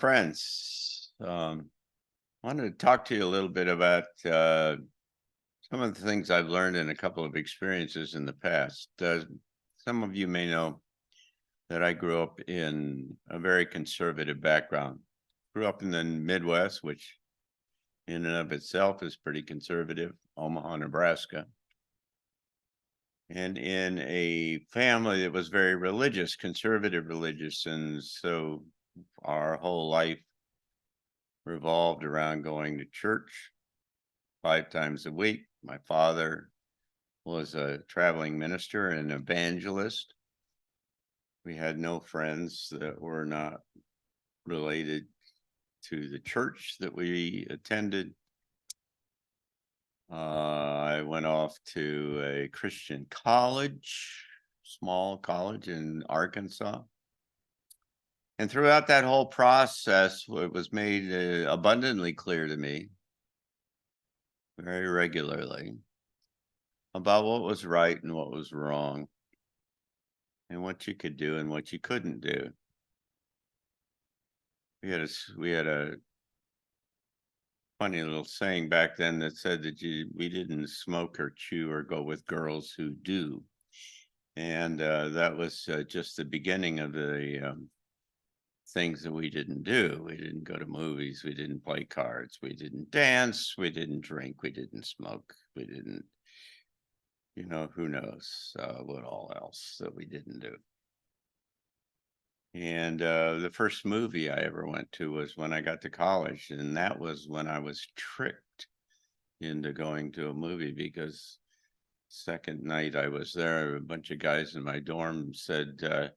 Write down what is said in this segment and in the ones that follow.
friends. I wanted to talk to you a little bit about some of the things I've learned in a couple of experiences in the past. Some of you may know that I grew up in a very conservative background. Grew up in the Midwest, which in and of itself is pretty conservative, Omaha, Nebraska. And in a family that was very religious, conservative religious. And so our whole life revolved around going to church 5 times a week. My father was a traveling minister and evangelist. We had no friends that were not related to the church that we attended. I went off to a Christian college, small college in Arkansas. And throughout that whole process, it was made abundantly clear to me very regularly about what was right and what was wrong, and what you could do and what you couldn't do. We had a funny little saying back then that said that we didn't smoke or chew or go with girls who do, and that was just the beginning of the things that we didn't do. We didn't go to movies. We didn't play cards. We didn't dance. We didn't drink. We didn't smoke. We didn't, who knows what all else that we didn't do. And the first movie I ever went to was when I got to college. And that was when I was tricked into going to a movie, because second night I was there, a bunch of guys in my dorm said,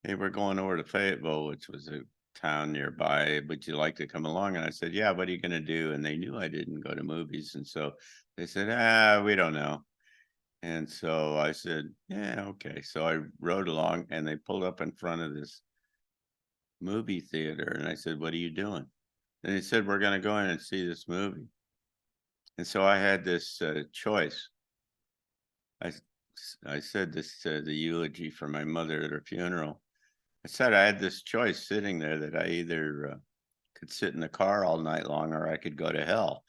hey, we're going over to Fayetteville, which was a town nearby. Would you like to come along? And I said, yeah, what are you going to do? And they knew I didn't go to movies. And so they said, we don't know. And so I said, yeah, okay. So I rode along, and they pulled up in front of this movie theater. And I said, what are you doing? And they said, we're going to go in and see this movie. And so I had this choice. I said this the eulogy for my mother at her funeral. I said I had this choice sitting there, that I either could sit in the car all night long, or I could go to hell,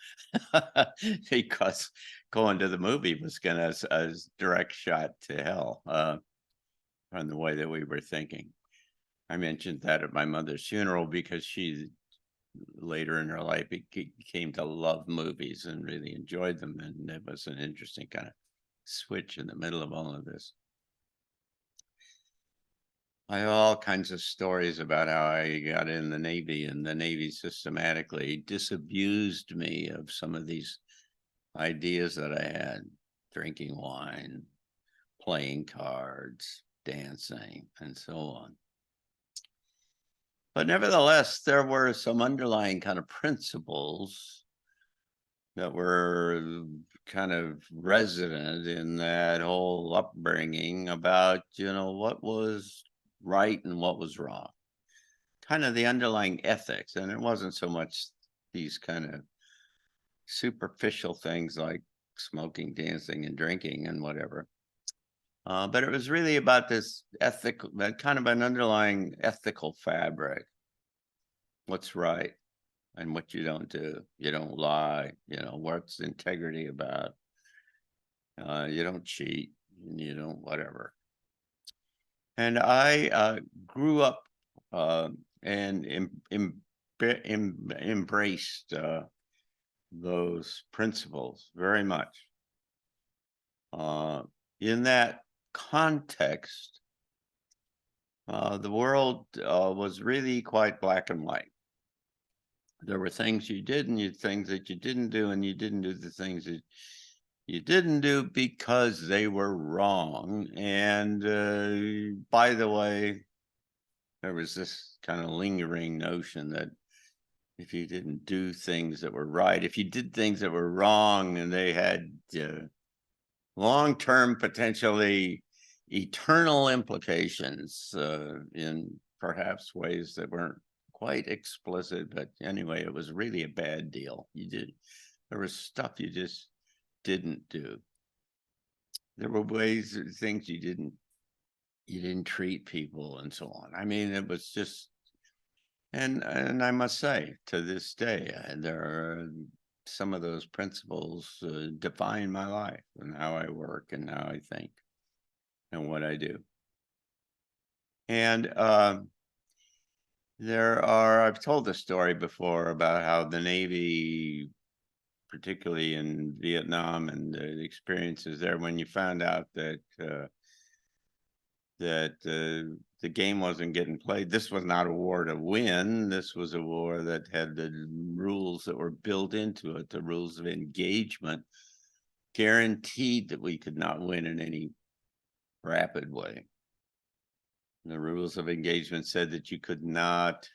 because going to the movie was going to a direct shot to hell from the way that we were thinking. I mentioned that at my mother's funeral because she later in her life came to love movies and really enjoyed them. And it was an interesting kind of switch in the middle of all of this. I have all kinds of stories about how I got in the Navy, and the Navy systematically disabused me of some of these ideas that I had: drinking wine, playing cards, dancing, and so on. But nevertheless, there were some underlying kind of principles that were kind of resident in that whole upbringing about, what was right and what was wrong, kind of the underlying ethics. And it wasn't so much these kind of superficial things like smoking, dancing, and drinking and whatever. But it was really about this ethical, kind of an underlying ethical fabric. What's right and what you don't do. You don't lie. What's integrity about? You don't cheat. You don't whatever. And I grew up and embraced those principles very much. In that context, the world was really quite black and white. There were things you did and things that you didn't do, and you didn't do the things that you didn't do because they were wrong. And by the way, there was this kind of lingering notion that if you didn't do things that were right, if you did things that were wrong, and they had long-term, potentially eternal implications in perhaps ways that weren't quite explicit, but anyway, it was really a bad deal. There was stuff you just didn't do. There were things you didn't treat people and so on. I mean, it was just And I must say, to this day, there are some of those principles define my life and how I work and how I think and what I do. And I've told the story before about how the Navy, particularly in Vietnam and the experiences there, when you found out that the game wasn't getting played. This was not a war to win. This was a war that had the rules that were built into it. The rules of engagement guaranteed that we could not win in any rapid way. The rules of engagement said that you could not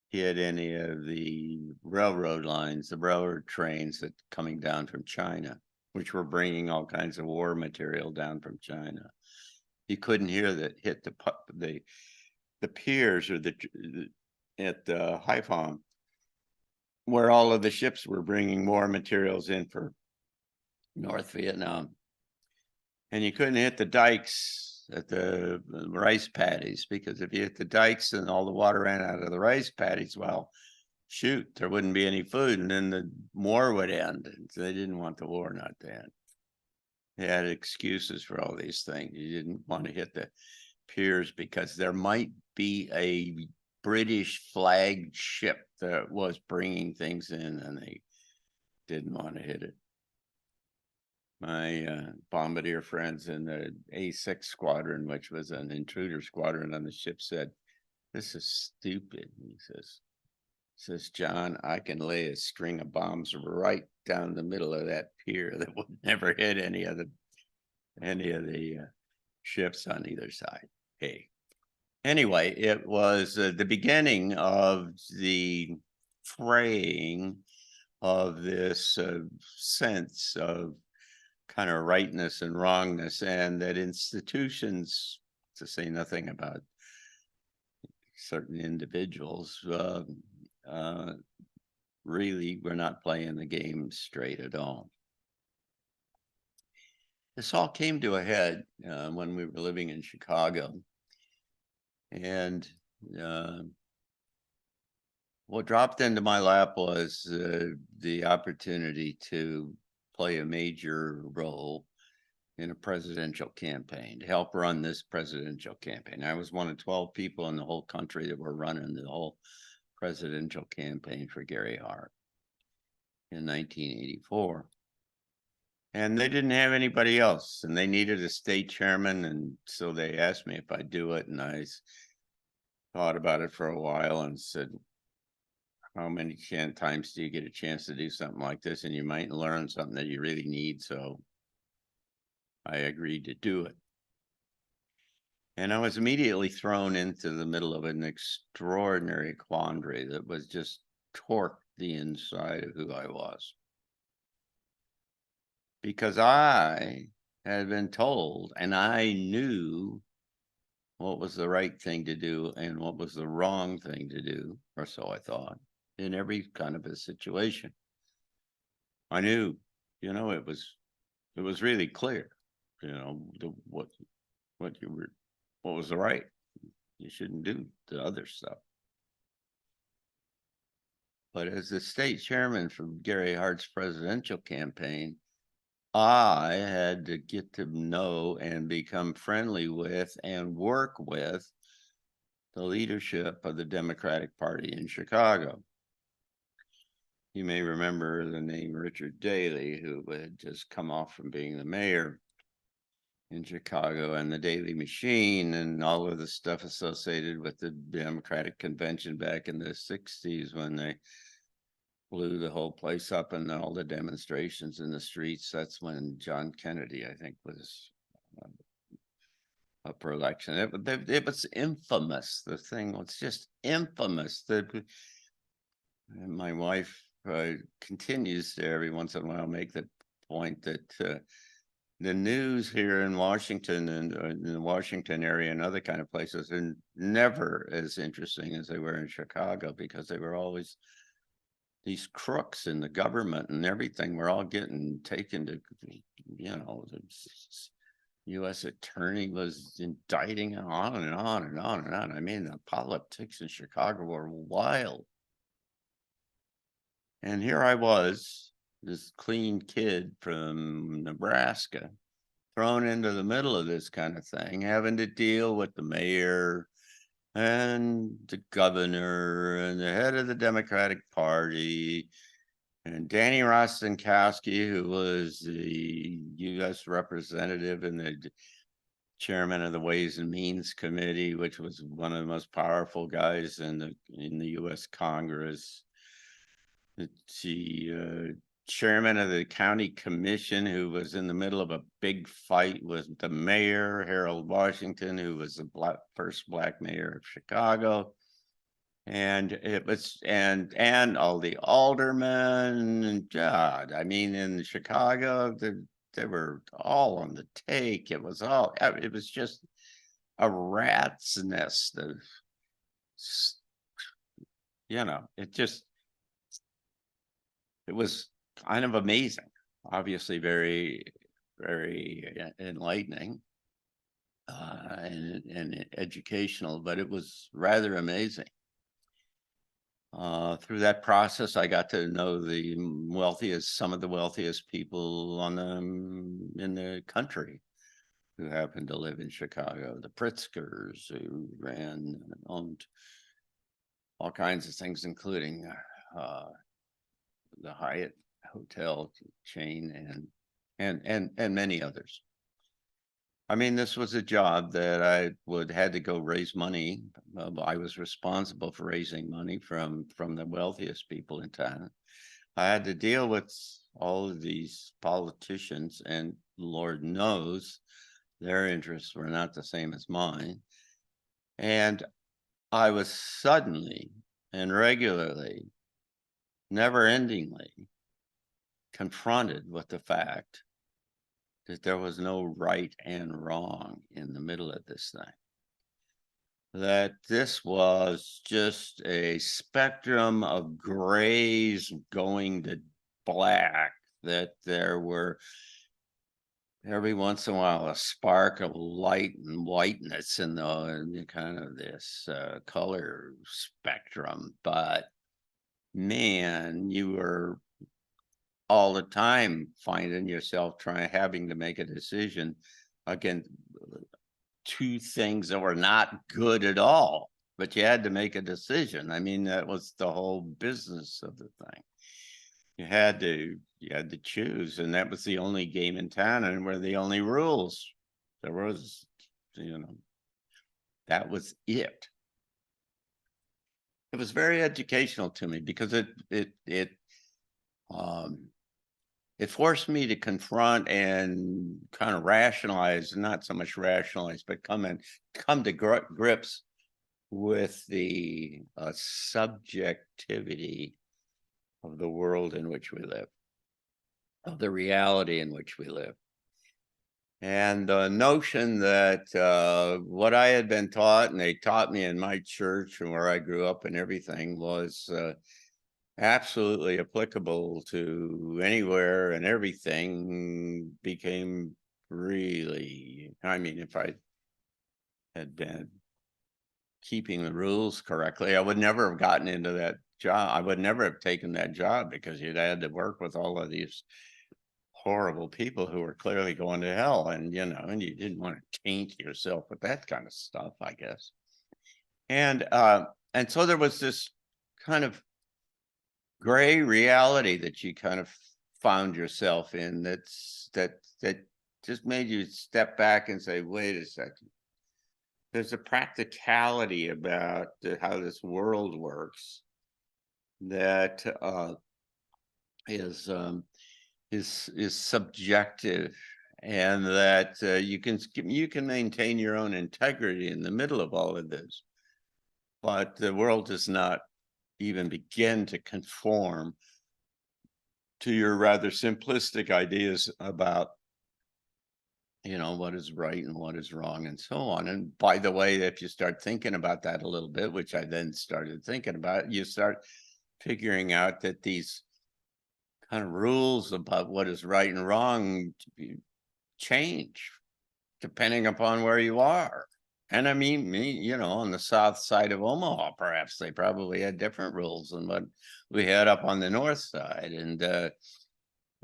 hit any of the railroad lines, the railroad trains that coming down from China, which were bringing all kinds of war material down from China. You couldn't hit the piers or at the Haiphong, where all of the ships were bringing more materials in for North Vietnam. And you couldn't hit the dikes at the rice paddies, because if you hit the dikes and all the water ran out of the rice paddies, well, shoot, there wouldn't be any food, and then the war would end. And they didn't want the war not to end. They had excuses for all these things. You didn't want to hit the piers because there might be a British flagged ship that was bringing things in, and they didn't want to hit it. My bombardier friends in the A6 squadron, which was an intruder squadron on the ship, said, "This is stupid." He says, "John, I can lay a string of bombs right down the middle of that pier that would never hit any of the ships on either side." Hey, anyway, it was the beginning of the fraying of this sense of kind of rightness and wrongness, and that institutions, to say nothing about certain individuals, really were not playing the game straight at all. This all came to a head when we were living in Chicago. And what dropped into my lap was the opportunity to play a major role in a presidential campaign, to help run this presidential campaign. I was one of 12 people in the whole country that were running the whole presidential campaign for Gary Hart in 1984. And they didn't have anybody else, and they needed a state chairman, and so they asked me if I'd do it, and I thought about it for a while and said, how many times do you get a chance to do something like this, and you might learn something that you really need? So I agreed to do it. And I was immediately thrown into the middle of an extraordinary quandary that was just torqued the inside of who I was. Because I had been told, and I knew what was the right thing to do and what was the wrong thing to do, or so I thought, in every kind of a situation. I knew, it was really clear, what was the right. You shouldn't do the other stuff. But as the state chairman for Gary Hart's presidential campaign, I had to get to know and become friendly with and work with the leadership of the Democratic Party in Chicago. You may remember the name Richard Daley, who had just come off from being the mayor in Chicago, and the Daley Machine and all of the stuff associated with the Democratic convention back in the 60s when they blew the whole place up and all the demonstrations in the streets. That's when John Kennedy, I think, was up for election. It was infamous. The thing was just infamous. My wife continues to every once in a while make the point that the news here in Washington and in the Washington area and other kind of places are never as interesting as they were in Chicago, because they were always these crooks in the government and everything were all getting taken to, U.S. attorney was indicting and on and on and on and on. I mean, the politics in Chicago were wild. And here I was, this clean kid from Nebraska, thrown into the middle of this kind of thing, having to deal with the mayor and the governor and the head of the Democratic Party and Danny Rostenkowski, who was the U.S. representative and the chairman of the Ways and Means Committee, which was one of the most powerful guys in the U.S. Congress. The chairman of the county commission, who was in the middle of a big fight with the mayor, Harold Washington, who was the first black mayor of Chicago. And it was, and all the aldermen, and God, I mean, in Chicago, they were all on the take. It was just a rat's nest of, it was kind of amazing, obviously very, very enlightening and educational, but it was rather amazing. Through that process, I got to know some of the wealthiest people in the country who happened to live in Chicago. The Pritzkers, who owned all kinds of things, including the Hyatt hotel chain and many others. I mean, this was a job that I had to go raise money. I was responsible for raising money from the wealthiest people in town. I had to deal with all of these politicians, and Lord knows their interests were not the same as mine. And I was suddenly and regularly, never-endingly confronted with the fact that there was no right and wrong in the middle of this thing. That this was just a spectrum of grays going to black, that there were every once in a while a spark of light and whiteness in the kind of this color spectrum. But man, you were all the time finding yourself having to make a decision against two things that were not good at all, but you had to make a decision. I mean, that was the whole business of the thing. You had to choose, and that was the only game in town, and were the only rules. There was, that was it. It was very educational to me because it forced me to confront and kind of rationalize, not so much rationalize, but come to grips with the subjectivity of the world in which we live, of the reality in which we live. And the notion that what I had been taught, and they taught me in my church and where I grew up and everything, was absolutely applicable to anywhere and everything, became really, I mean, if I had been keeping the rules correctly, I would never have gotten into that job. I would never have taken that job, because you'd had to work with all of these horrible people who were clearly going to hell, and you didn't want to taint yourself with that kind of stuff, I guess. And so there was this kind of gray reality that you kind of found yourself in, that just made you step back and say, wait a second, there's a practicality about how this world works that is subjective, and that you can maintain your own integrity in the middle of all of this, but the world does not even begin to conform to your rather simplistic ideas about what is right and what is wrong and so on. And by the way, if you start thinking about that a little bit, which I then started thinking about, you start figuring out that these kind of rules about what is right and wrong change depending upon where you are. And I mean, on the south side of Omaha, perhaps they probably had different rules than what we had up on the north side.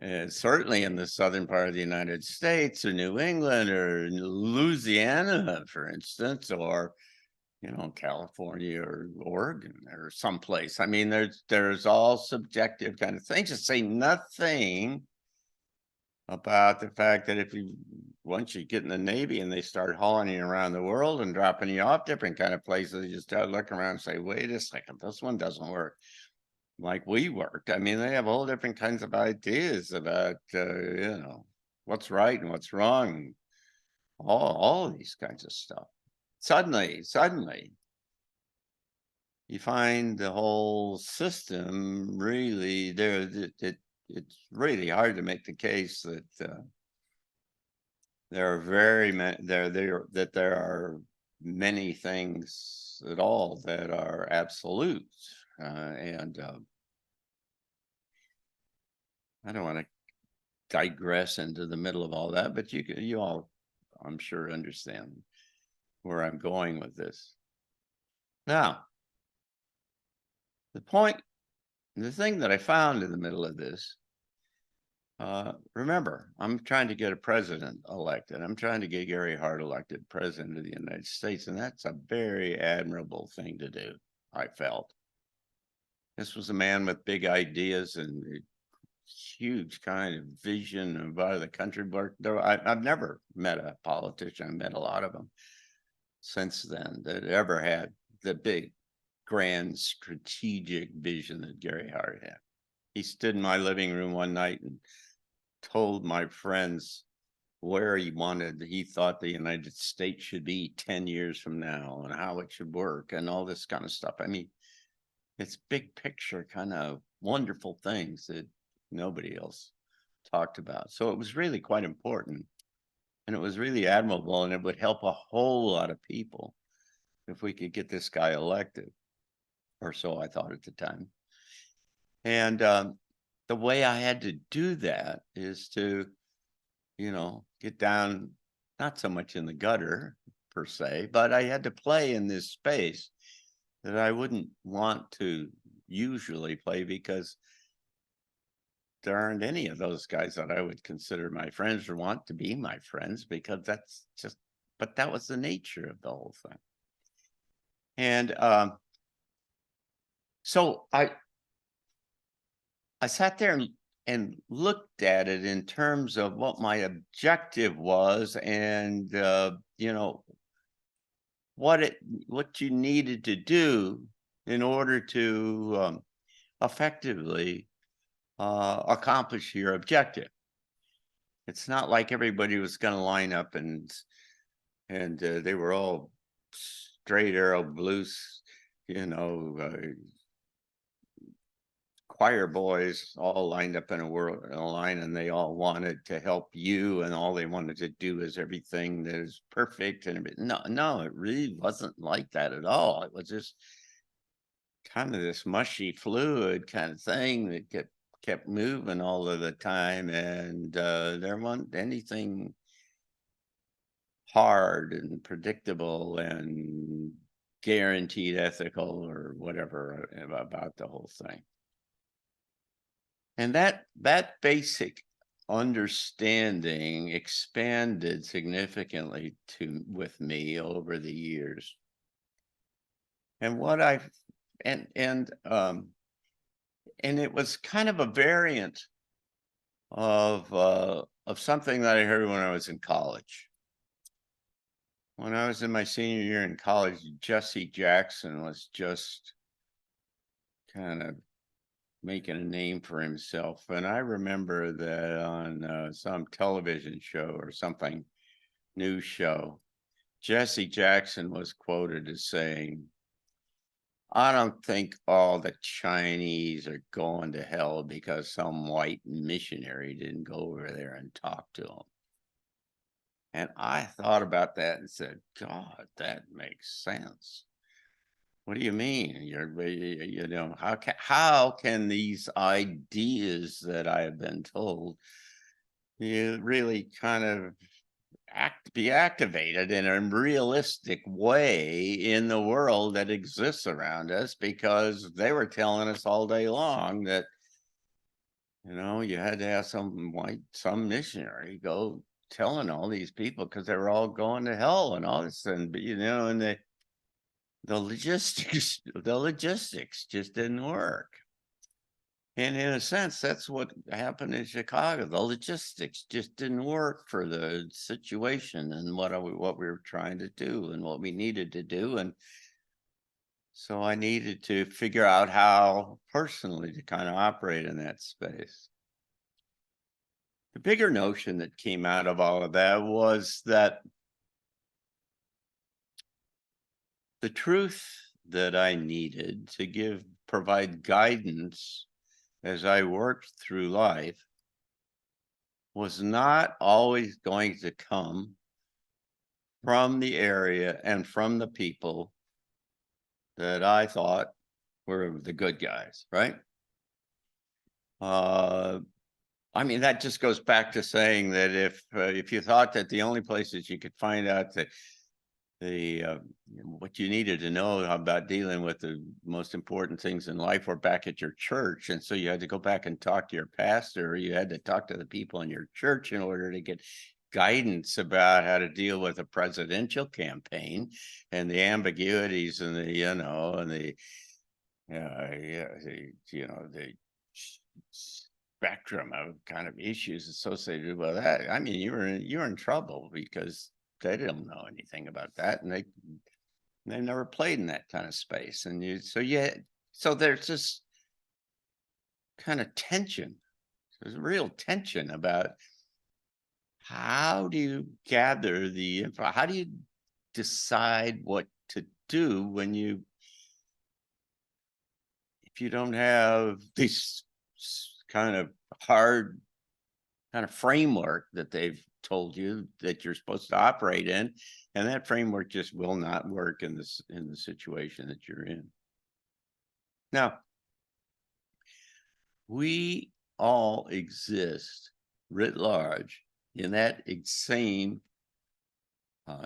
And certainly in the southern part of the United States, or New England, or Louisiana, for instance, or California or Oregon or someplace. I mean, there's all subjective kind of things to say nothing about the fact that once you get in the Navy and they start hauling you around the world and dropping you off different kind of places, you start looking around and say, wait a second, this one doesn't work like we worked. I mean, they have all different kinds of ideas about, what's right and what's wrong, all these kinds of stuff. Suddenly, you find the whole system really there. It's really hard to make the case that there are very many that there are many things at all that are absolute, and I don't want to digress into the middle of all that, but you all, I'm sure, understand where I'm going with this. Now, the thing that I found in the middle of this, remember, I'm trying to get a president elected. I'm trying to get Gary Hart elected president of the United States, and that's a very admirable thing to do, I felt. This was a man with big ideas and a huge kind of vision about the country. I've never met a politician, I've met a lot of them since then, that ever had the big, grand, strategic vision that Gary Hart had. He stood in my living room one night and told my friends where he thought the United States should be 10 years from now and how it should work and all this kind of stuff. I mean, it's big picture kind of wonderful things that nobody else talked about. So it was really quite important, and it was really admirable, and it would help a whole lot of people if we could get this guy elected, or so I thought at the time. And the way I had to do that is to, get down, not so much in the gutter per se, but I had to play in this space that I wouldn't want to usually play, because there aren't any of those guys that I would consider my friends or want to be my friends, because but that was the nature of the whole thing. And so I sat there and looked at it in terms of what my objective was, and what you needed to do in order to effectively accomplish your objective. It's not like everybody was going to line up and they were all straight arrow blues, choir boys all lined up in a line, and they all wanted to help you, and all they wanted to do is everything that is perfect. And no, it really wasn't like that at all. It was just kind of this mushy fluid kind of thing that kept moving all of the time, and there wasn't anything hard and predictable and guaranteed ethical or whatever about the whole thing. And that basic understanding expanded significantly with me over the years. And it was kind of a variant of something that I heard when I was in college. When I was in my senior year in college, Jesse Jackson was just kind of making a name for himself. And I remember that on some television show or something, news show, Jesse Jackson was quoted as saying, "I don't think all the Chinese are going to hell because some white missionary didn't go over there and talk to them." And I thought about that and said, God, that makes sense. What do you mean? How can these ideas that I have been told, you really kind of be activated in a realistic way in the world that exists around us, because they were telling us all day long that, you had to have some missionary go telling all these people, because they were all going to hell and all this, and and the logistics just didn't work. And in a sense, that's what happened in Chicago. The logistics just didn't work for the situation and what we were trying to do and what we needed to do. And so I needed to figure out how personally to kind of operate in that space. The bigger notion that came out of all of that was that the truth that I needed to provide guidance as I worked through life was not always going to come from the area and from the people that I thought were the good guys, right? I mean, that just goes back to saying that if you thought that the only places you could find out that what you needed to know about dealing with the most important things in life were back at your church, and so you had to go back and talk to your pastor, or you had to talk to the people in your church in order to get guidance about how to deal with a presidential campaign and the ambiguities and the spectrum of kind of issues associated with that. I mean, you're in trouble, because they didn't know anything about that, and they never played in that kind of space. And so there's this kind of tension. There's real tension about how do you gather the info, how do you decide what to do if you don't have this kind of hard kind of framework that they've told you that you're supposed to operate in, and that framework just will not work in the situation that you're in. Now, we all exist writ large in that same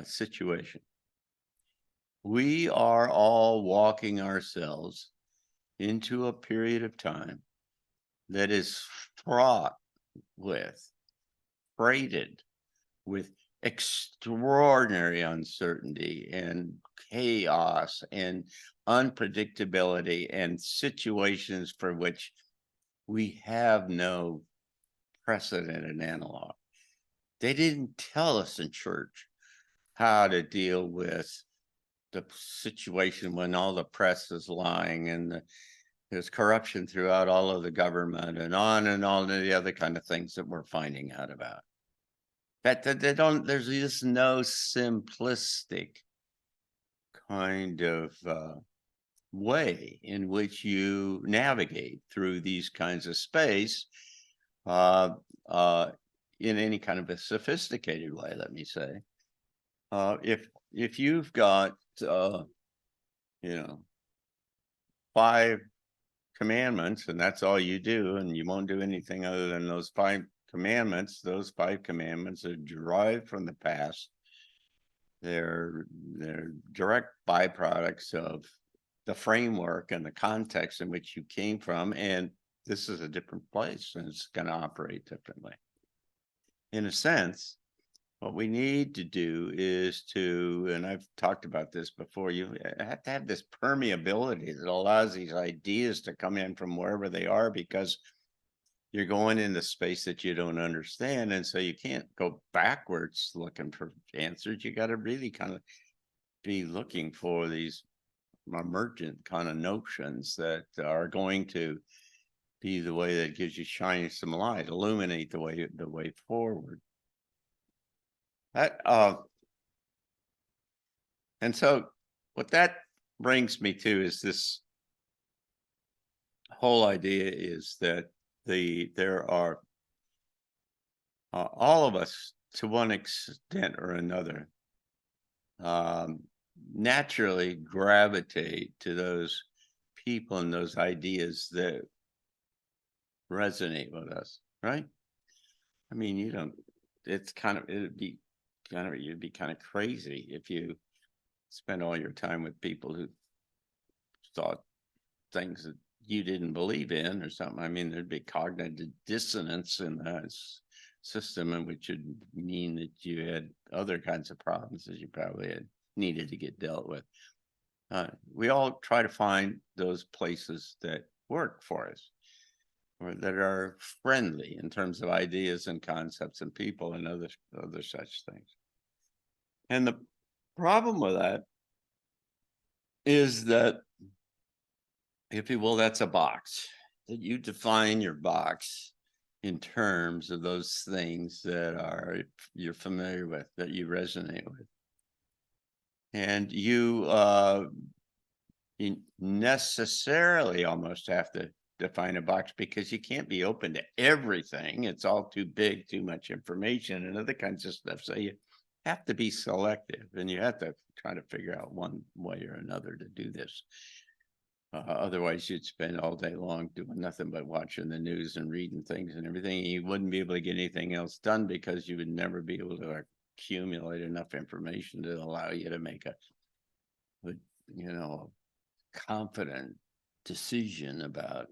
situation. We are all walking ourselves into a period of time that is freighted with extraordinary uncertainty and chaos and unpredictability and situations for which we have no precedent and analog. They didn't tell us in church how to deal with the situation when all the press is lying and there's corruption throughout all of the government and on and all the other kind of things that we're finding out about. That they don't, there's just no simplistic kind of way in which you navigate through these kinds of space in any kind of a sophisticated way, let me say. If you've got 5 commandments and that's all you do, and you won't do anything other than those 5 commandments, those 5 commandments are derived from the past. They're direct byproducts of the framework and the context in which you came from, and this is a different place and it's going to operate differently. In a sense, what we need to do is and I've talked about this before, you have to have this permeability that allows these ideas to come in from wherever they are, because you're going into space that you don't understand. And so you can't go backwards looking for answers. You got to really kind of be looking for these emergent kind of notions that are going to be the way that gives you shining some light, illuminate the way forward. And so what that brings me to is this whole idea is that there are all of us, to one extent or another, naturally gravitate to those people and those ideas that resonate with us, right? I mean, it'd be you'd be kind of crazy if you spent all your time with people who thought things that you didn't believe in or something. I mean, there'd be cognitive dissonance in that system, and which would mean that you had other kinds of problems that you probably had needed to get dealt with. We all try to find those places that work for us, or that are friendly in terms of ideas and concepts and people and other such things. And the problem with that is that, if you will, that's a box, that you define your box in terms of those things that you're familiar with, that you resonate with. And you necessarily almost have to define a box, because you can't be open to everything. It's all too big, too much information and other kinds of stuff. So you have to be selective, and you have to try to figure out one way or another to do this. Otherwise, you'd spend all day long doing nothing but watching the news and reading things and everything. And you wouldn't be able to get anything else done, because you would never be able to accumulate enough information to allow you to make a confident decision about,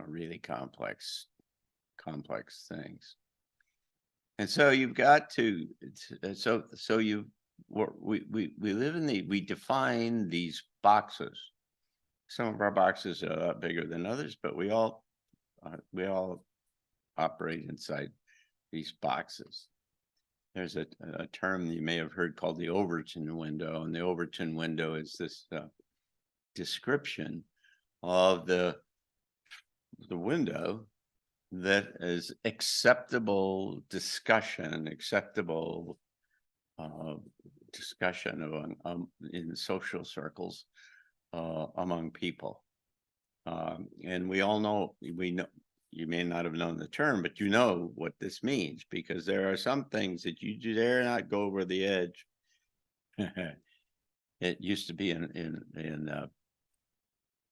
really complex things. And so you've got to, we live in we define these boxes. Some of our boxes are a lot bigger than others, but we all operate inside these boxes. There's a term you may have heard called the Overton window, and the Overton window is this description of the window that is acceptable discussion in social circles among people. And we all know, you may not have known the term, but you know what this means, because there are some things that you dare not go over the edge. It used to be in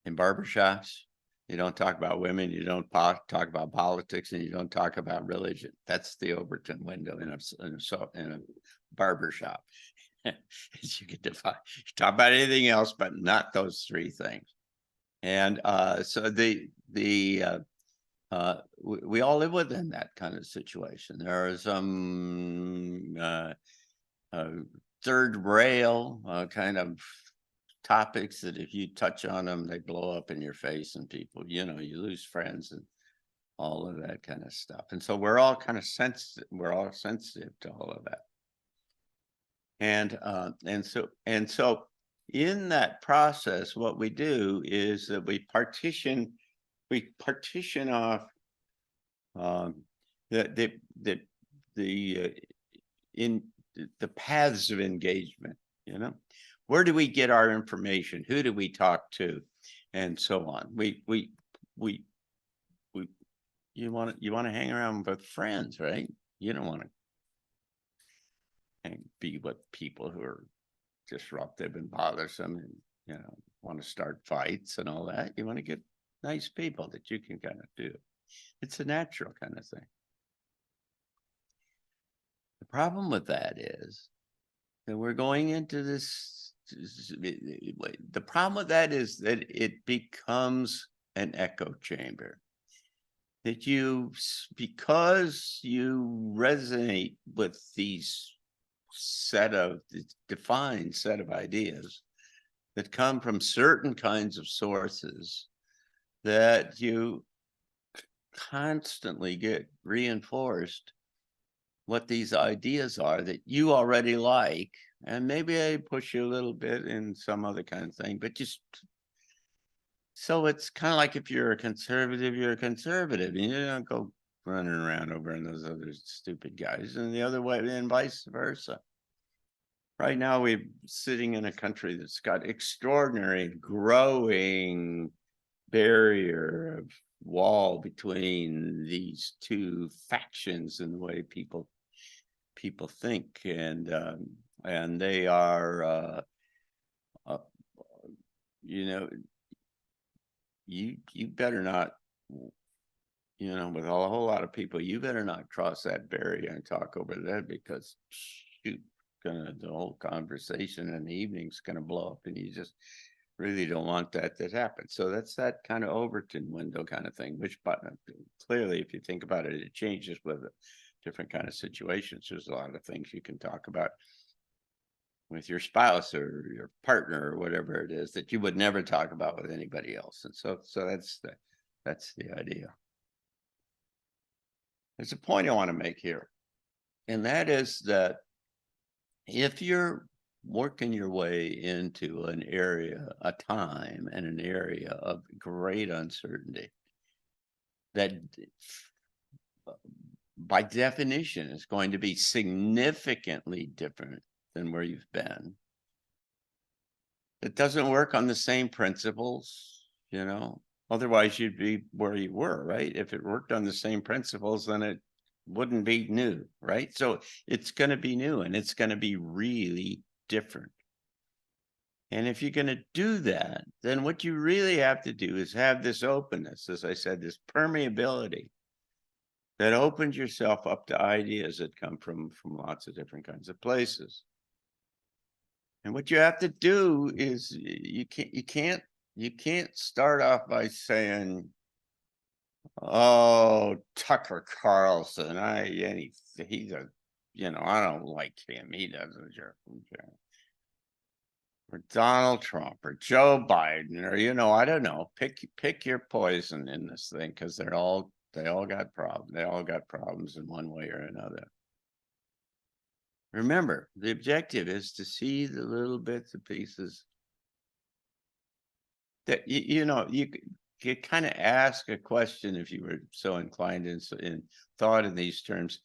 barbershops. You don't talk about women, you don't talk about politics, and you don't talk about religion. That's the Overton window in a barbershop. You can define, you talk about anything else, but not those three things. And so we all live within that kind of situation. There are some third rail kind of topics that if you touch on them, they blow up in your face, and people, you lose friends and all of that kind of stuff. And so we're all kind of sensitive. We're all sensitive to all of that. And so in that process, what we do is that we partition off the paths of engagement. Where do we get our information? Who do we talk to? And so on. You want to hang around with friends, right? You don't want to be with people who are disruptive and bothersome and want to start fights and all that. You want to get nice people that you can kind of do. It's a natural kind of thing. The problem with that is that we're going into this. The problem with that is that it becomes an echo chamber. That because you resonate with these defined set of ideas that come from certain kinds of sources, that you constantly get reinforced what these ideas are that you already like, and maybe I push you a little bit in some other kind of thing, but so it's kind of like, if you're a conservative, you're a conservative, and you don't go running around over in those other stupid guys, and the other way, and vice versa. Right now, we're sitting in a country that's got extraordinary growing barrier of wall between these two factions in the way people think, and they are you better not you know, with a whole lot of people, you better not cross that barrier and talk over that, because shoot, the whole conversation in the evening's gonna blow up, and you just really don't want that to happen. So that's that kind of Overton window kind of thing, which, but clearly, if you think about it, it changes with different kind of situations. There's a lot of things you can talk about with your spouse or your partner or whatever it is that you would never talk about with anybody else. And so that's the idea. There's a point I want to make here, and that is that if you're working your way into an area, a time and an area of great uncertainty, that by definition is going to be significantly different than where you've been. It doesn't work on the same principles, you know, otherwise you'd be where you were, right? If it worked on the same principles, then it wouldn't be new, right? So it's going to be new, and it's going to be really different. And if you're going to do that, then what you really have to do is have this openness, as I said, this permeability that opens yourself up to ideas that come from lots of different kinds of places. And what you have to do is you can't start off by saying, "Oh, Tucker Carlson, he's a, you know, I don't like him. He doesn't jerk." Or Donald Trump or Joe Biden, or, you know, I don't know. Pick your poison in this thing, because they all got problems. They all got problems in one way or another. Remember, the objective is to see the little bits and pieces that you know, you could kind of ask a question, if you were so inclined in thought in these terms.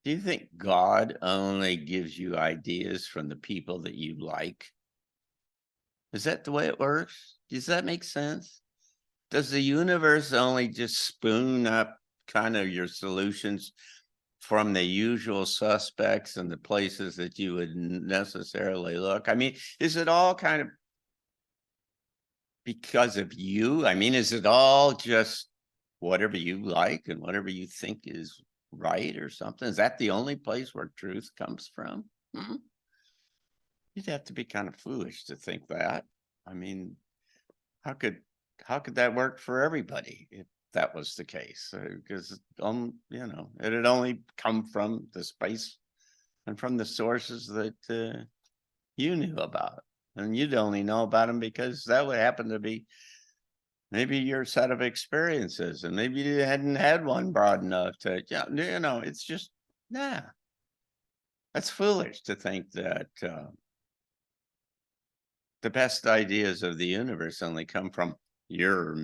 Do you think God only gives you ideas from the people that you like? Is that the way it works? Does that make sense? Does the universe only just spoon up kind of your solutions from the usual suspects and the places that you would necessarily look? I mean, is it all kind of because of you? I mean, is it all just whatever you like and whatever you think is right or something? Is that the only place where truth comes from? Hmm? You'd have to be kind of foolish to think that. I mean, how could that work for everybody if that was the case? Because you know, it'd only come from the space and from the sources that you knew about, and you'd only know about them because that would happen to be maybe your set of experiences, and maybe you hadn't had one broad enough to, yeah, you know, it's just, nah, that's foolish to think that the best ideas of the universe only come from your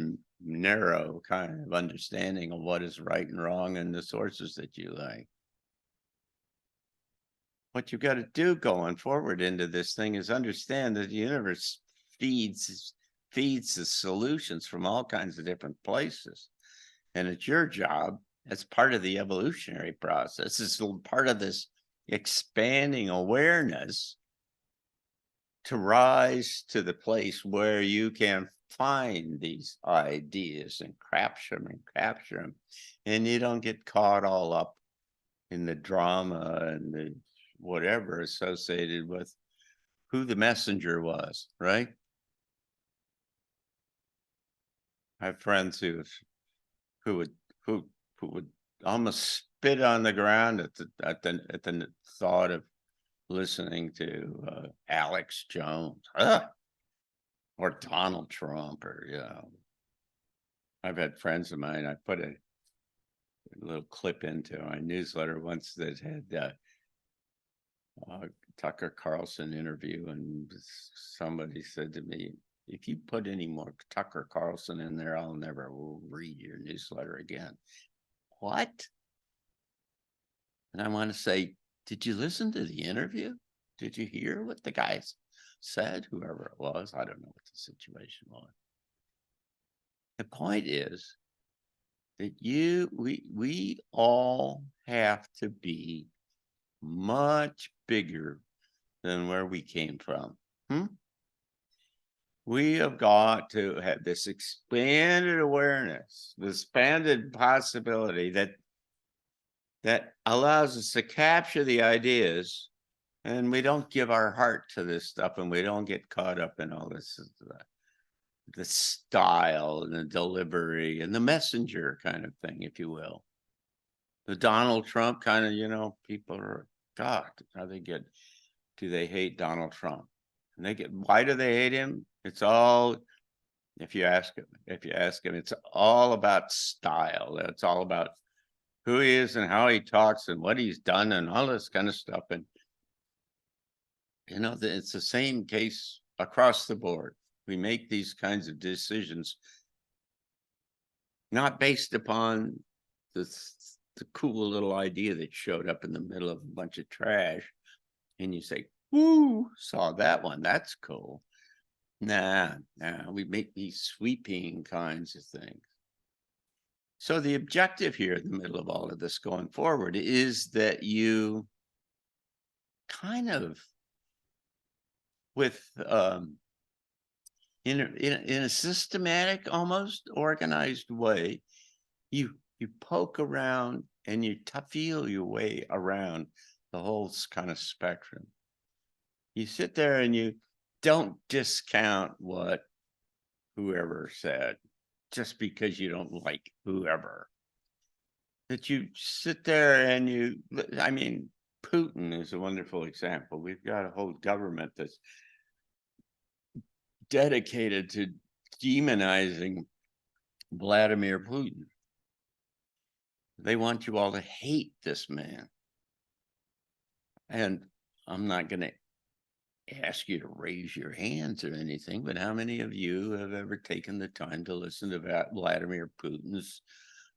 narrow kind of understanding of what is right and wrong and the sources that you like. What you've got to do going forward into this thing is understand that the universe feeds the solutions from all kinds of different places. And it's your job, as part of the evolutionary process, it's part of this expanding awareness, to rise to the place where you can find these ideas and capture them, and you don't get caught all up in the drama and the whatever associated with who the messenger was, right? I have friends who would who would almost spit on the ground at the thought of listening to Alex Jones. Or Donald Trump, or, you know, I've had friends of mine, I put a little clip into my newsletter once that had Tucker Carlson interview, and somebody said to me, "If you put any more Tucker Carlson in there, I'll never read your newsletter again." What? And I want to say, did you listen to the interview? Did you hear what the guy said? Whoever it was, I don't know what the situation was. The point is that we all have to be much bigger than where we came from. We have got to have this expanded awareness, this expanded possibility that allows us to capture the ideas, and we don't give our heart to this stuff, and we don't get caught up in all this, the style and the delivery and the messenger kind of thing, if you will. The Donald Trump kind of, people are, God, how do they hate Donald Trump? And why do they hate him? It's all, if you ask him, it's all about style. It's all about who he is and how he talks and what he's done and all this kind of stuff. And, it's the same case across the board. We make these kinds of decisions not based upon the cool little idea that showed up in the middle of a bunch of trash. And you say, "Woo, saw that one. That's cool." Nah, we make these sweeping kinds of things. So the objective here in the middle of all of this going forward is that you kind of, with in a systematic, almost organized way, you poke around and you feel your way around the whole kind of spectrum. You sit there and you don't discount what whoever said just because you don't like whoever. That you sit there and Putin is a wonderful example. We've got a whole government that's dedicated to demonizing Vladimir Putin. They want you all to hate this man. And I'm not going to ask you to raise your hands or anything, but how many of you have ever taken the time to listen to Vladimir Putin's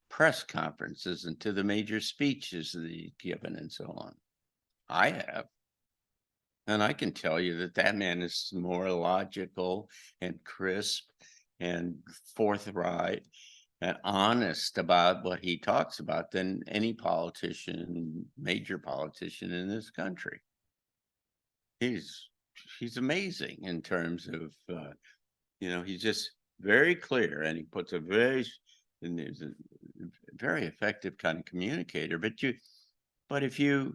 press conferences and to the major speeches that he's given and so on? I have. And I can tell you that man is more logical and crisp and forthright and honest about what he talks about than any major politician in this country. He's amazing in terms of, he's just very clear, and he puts and there's a very effective kind of communicator. But if you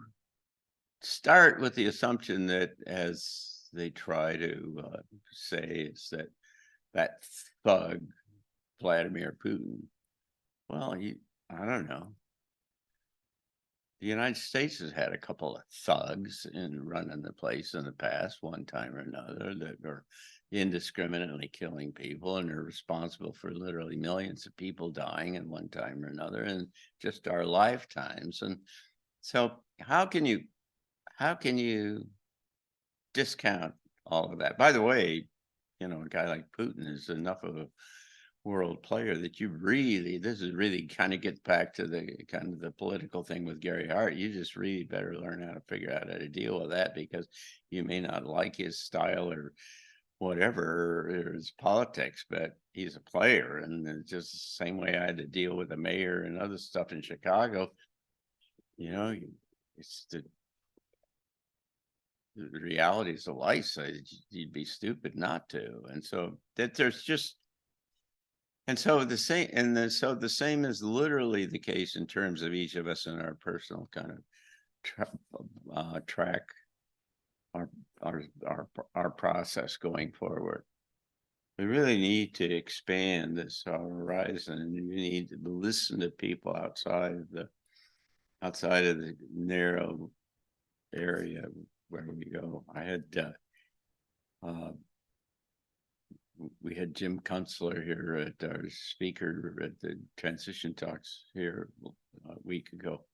start with the assumption that, as they try to say, is that thug Vladimir Putin, well, I don't know. The United States has had a couple of thugs in running the place in the past, one time or another, that are indiscriminately killing people and are responsible for literally millions of people dying at one time or another in just our lifetimes. And so how can you discount all of that? By the way, a guy like Putin is enough of a world player that this is really kind of gets back to the kind of the political thing with Gary Hart. You just really better learn how to figure out how to deal with that, because you may not like his style or whatever, or his politics, but he's a player. And it's just the same way I had to deal with the mayor and other stuff in Chicago. It's the realities of life. So you'd be stupid not to. And so that there's just, and so the same is literally the case in terms of each of us in our personal kind of track, our process going forward. We really need to expand this horizon, and we need to listen to people outside of the narrow area where we go. We had Jim Kunstler here at our speaker at the Transition Talks here a week ago.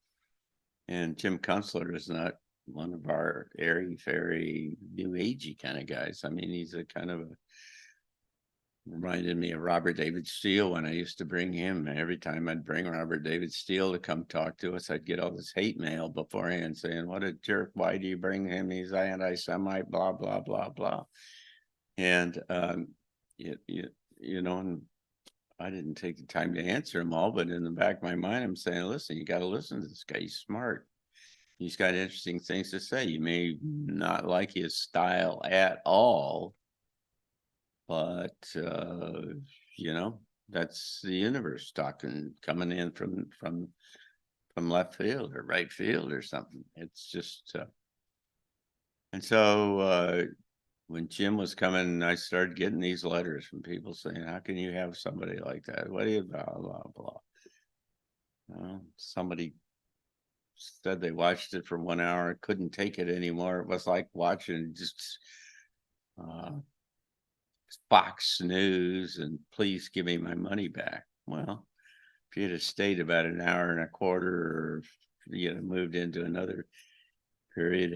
And Jim Kunstler is not one of our airy-fairy, new agey kind of guys. I mean, he's a kind of reminded me of Robert David Steele when I used to bring him. Every time I'd bring Robert David Steele to come talk to us, I'd get all this hate mail beforehand saying, "What a jerk, why do you bring him? He's anti-Semite, blah, blah, blah, blah." And, and I didn't take the time to answer them all, but in the back of my mind, I'm saying, listen, you got to listen to this guy. He's smart. He's got interesting things to say. You may not like his style at all, But, you know, that's the universe talking, coming in from left field or right field or something. It's just, and so, when Jim was coming, I started getting these letters from people saying, how can you have somebody like that? What do you, blah, blah, blah. Somebody said they watched it for 1 hour and couldn't take it anymore. It was like watching just uh, Fox News and please give me my money back. Well, if you'd have stayed about an hour and a quarter, or moved into another period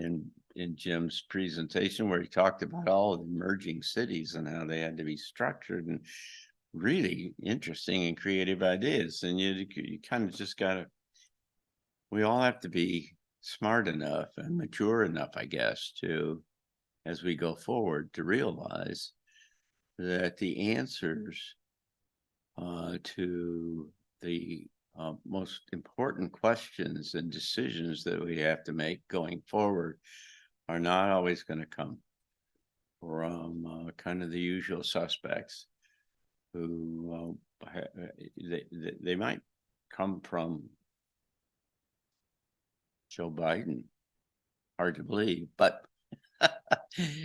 in Jim's presentation where he talked about all the emerging cities and how they had to be structured, and really interesting and creative ideas. And you kind of just gotta, we all have to be smart enough and mature enough, I guess, to, as we go forward, to realize that the answers to the most important questions and decisions that we have to make going forward are not always going to come from kind of the usual suspects who they might come from Joe Biden. Hard to believe, but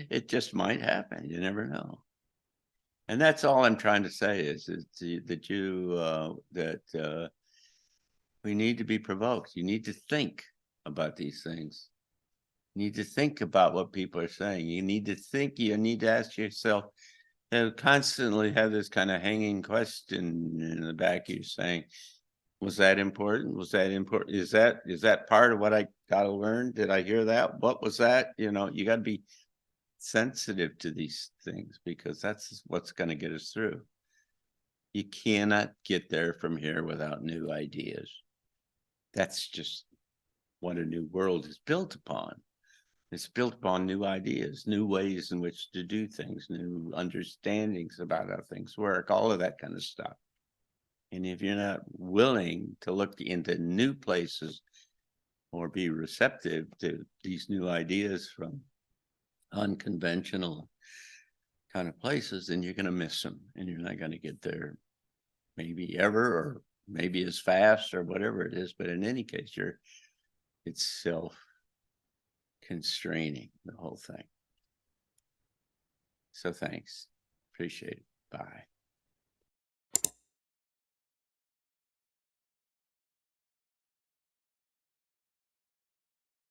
it just might happen. You never know. And that's all I'm trying to say is that we need to be provoked. You need to think about these things. You need to think about what people are saying. You need to think, you need to ask yourself, constantly have this kind of hanging question in the back of you saying, was that important? Was that important? Is that part of what I got to learn? Did I hear that? What was that? You got to be sensitive to these things because that's what's going to get us through. You cannot get there from here without new ideas. That's just what a new world is built upon. It's built upon new ideas, new ways in which to do things, new understandings about how things work, all of that kind of stuff. And if you're not willing to look into new places or be receptive to these new ideas from unconventional kind of places, then you're going to miss them and you're not going to get there maybe ever, or maybe as fast, or whatever it is. But in any case, it's self-constraining, the whole thing. So thanks. Appreciate it. Bye.